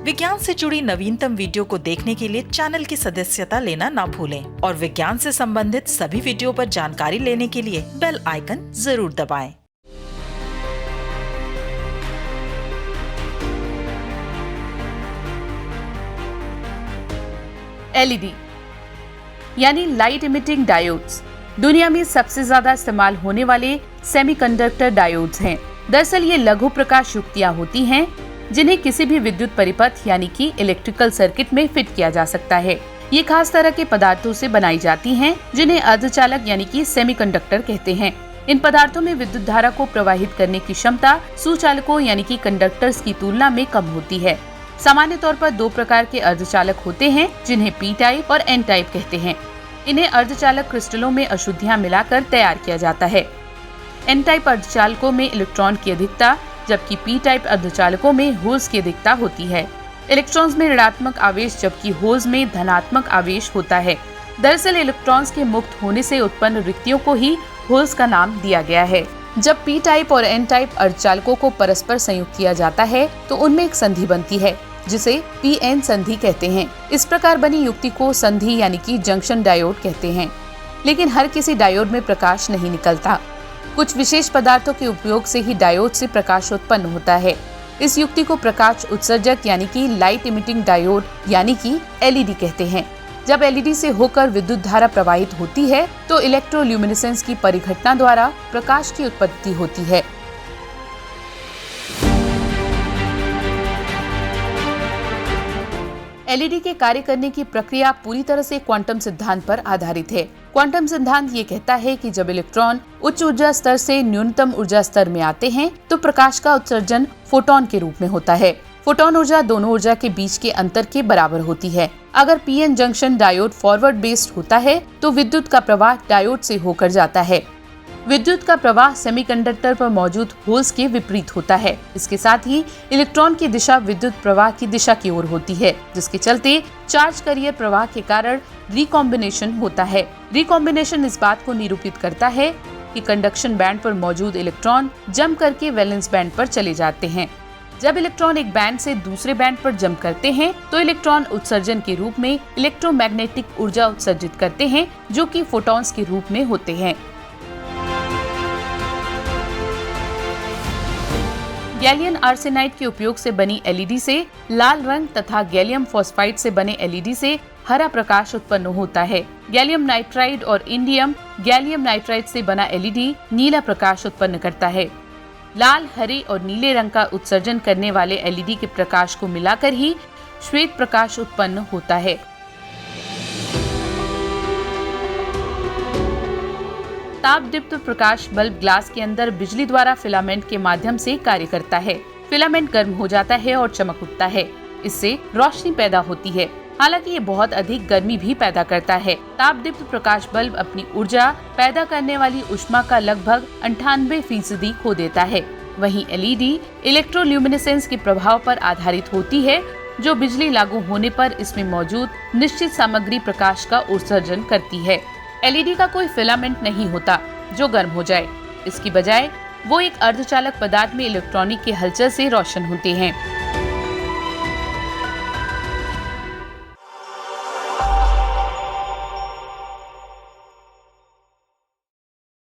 विज्ञान से जुड़ी नवीनतम वीडियो को देखने के लिए चैनल की सदस्यता लेना ना भूलें और विज्ञान से संबंधित सभी वीडियो पर जानकारी लेने के लिए बेल आइकन जरूर दबाएं। एलईडी यानी लाइट इमिटिंग डायोड्स दुनिया में सबसे ज्यादा इस्तेमाल होने वाले सेमीकंडक्टर डायोड्स हैं। दरअसल ये लघु प्रकाश युक्तियां होती हैं जिन्हें किसी भी विद्युत परिपथ यानी कि इलेक्ट्रिकल सर्किट में फिट किया जा सकता है। ये खास तरह के पदार्थों से बनाई जाती हैं जिन्हें अर्धचालक यानी कि सेमीकंडक्टर कहते हैं। इन पदार्थों में विद्युत धारा को प्रवाहित करने की क्षमता सुचालकों यानी कि कंडक्टर्स की तुलना में कम होती है। सामान्य तौर पर दो प्रकार के अर्धचालक होते हैं जिन्हें पी टाइप और एन टाइप कहते हैं। इन्हें अर्धचालक क्रिस्टलों में अशुद्धियां मिलाकर तैयार किया जाता है। एन टाइप अर्धचालकों में इलेक्ट्रॉन की अधिकता जबकि पी टाइप अर्धचालकों में होल्स की अधिकता होती है। इलेक्ट्रॉन्स में ऋणात्मक आवेश जबकि होल्स में धनात्मक आवेश होता है। दरअसल इलेक्ट्रॉन्स के मुक्त होने से उत्पन्न रिक्तियों को ही होल्स का नाम दिया गया है। जब पी टाइप और एन टाइप अर्धचालकों को परस्पर संयुक्त किया जाता है तो उनमें एक संधि बनती है जिसे पी एन संधि कहते हैं। इस प्रकार बनी युक्ति को संधि यानी कि जंक्शन डायोड कहते हैं। लेकिन हर किसी डायोड में प्रकाश नहीं निकलता। कुछ विशेष पदार्थों के उपयोग से ही डायोड से प्रकाश उत्पन्न होता है। इस युक्ति को प्रकाश उत्सर्जक यानी कि लाइट इमिटिंग डायोड यानी कि एलईडी कहते हैं। जब एलईडी से होकर विद्युत धारा प्रवाहित होती है तो इलेक्ट्रोल्यूमिनेसेंस की परिघटना द्वारा प्रकाश की उत्पत्ति होती है। एलईडी के कार्य करने की प्रक्रिया पूरी तरह से क्वांटम सिद्धांत पर आधारित है। क्वांटम सिद्धांत ये कहता है कि जब इलेक्ट्रॉन उच्च ऊर्जा स्तर से न्यूनतम ऊर्जा स्तर में आते हैं तो प्रकाश का उत्सर्जन फोटोन के रूप में होता है। फोटोन ऊर्जा दोनों ऊर्जा के बीच के अंतर के बराबर होती है। अगर PN junction diode forward based होता है तो विद्युत का प्रवाह डायोड से होकर जाता है। विद्युत का प्रवाह सेमीकंडक्टर पर मौजूद होल्स के विपरीत होता है। इसके साथ ही इलेक्ट्रॉन की दिशा विद्युत प्रवाह की दिशा की ओर होती है, जिसके चलते चार्ज कैरियर प्रवाह के कारण रिकॉम्बिनेशन होता है। रिकॉम्बिनेशन इस बात को निरूपित करता है कि कंडक्शन बैंड पर मौजूद इलेक्ट्रॉन जंप करके वैलेंस बैंड पर चले जाते हैं। जब इलेक्ट्रॉन एक बैंड से दूसरे बैंड पर जंप करते हैं तो इलेक्ट्रॉन उत्सर्जन के रूप में इलेक्ट्रोमैग्नेटिक ऊर्जा उत्सर्जित करते हैं जो कि फोटॉन्स के रूप में होते हैं। गैलियम आर्सेनाइड के उपयोग से बनी एलईडी से लाल रंग तथा गैलियम फॉस्फाइड से बने एलईडी से हरा प्रकाश उत्पन्न होता है। गैलियम नाइट्राइड और इंडियम गैलियम नाइट्राइड से बना एलईडी नीला प्रकाश उत्पन्न करता है। लाल, हरे और नीले रंग का उत्सर्जन करने वाले एलईडी के प्रकाश को मिलाकर ही श्वेत प्रकाश उत्पन्न होता है। ताप दीप्त प्रकाश बल्ब ग्लास के अंदर बिजली द्वारा फिलामेंट के माध्यम से कार्य करता है। फिलामेंट गर्म हो जाता है और चमक उठता है। इससे रोशनी पैदा होती है। हालांकि ये बहुत अधिक गर्मी भी पैदा करता है। ताप दीप्त प्रकाश बल्ब अपनी ऊर्जा पैदा करने वाली ऊष्मा का लगभग 98% खो देता है। वहीं एलईडी इलेक्ट्रोल्यूमिनेसेंस के प्रभाव पर आधारित होती है जो बिजली लागू होने पर इसमें मौजूद निश्चित सामग्री प्रकाश का उत्सर्जन करती है। एलईडी का कोई फिलामेंट नहीं होता जो गर्म हो जाए। इसकी बजाय वो एक अर्धचालक पदार्थ में इलेक्ट्रॉनिक के हलचल से रोशन होते हैं।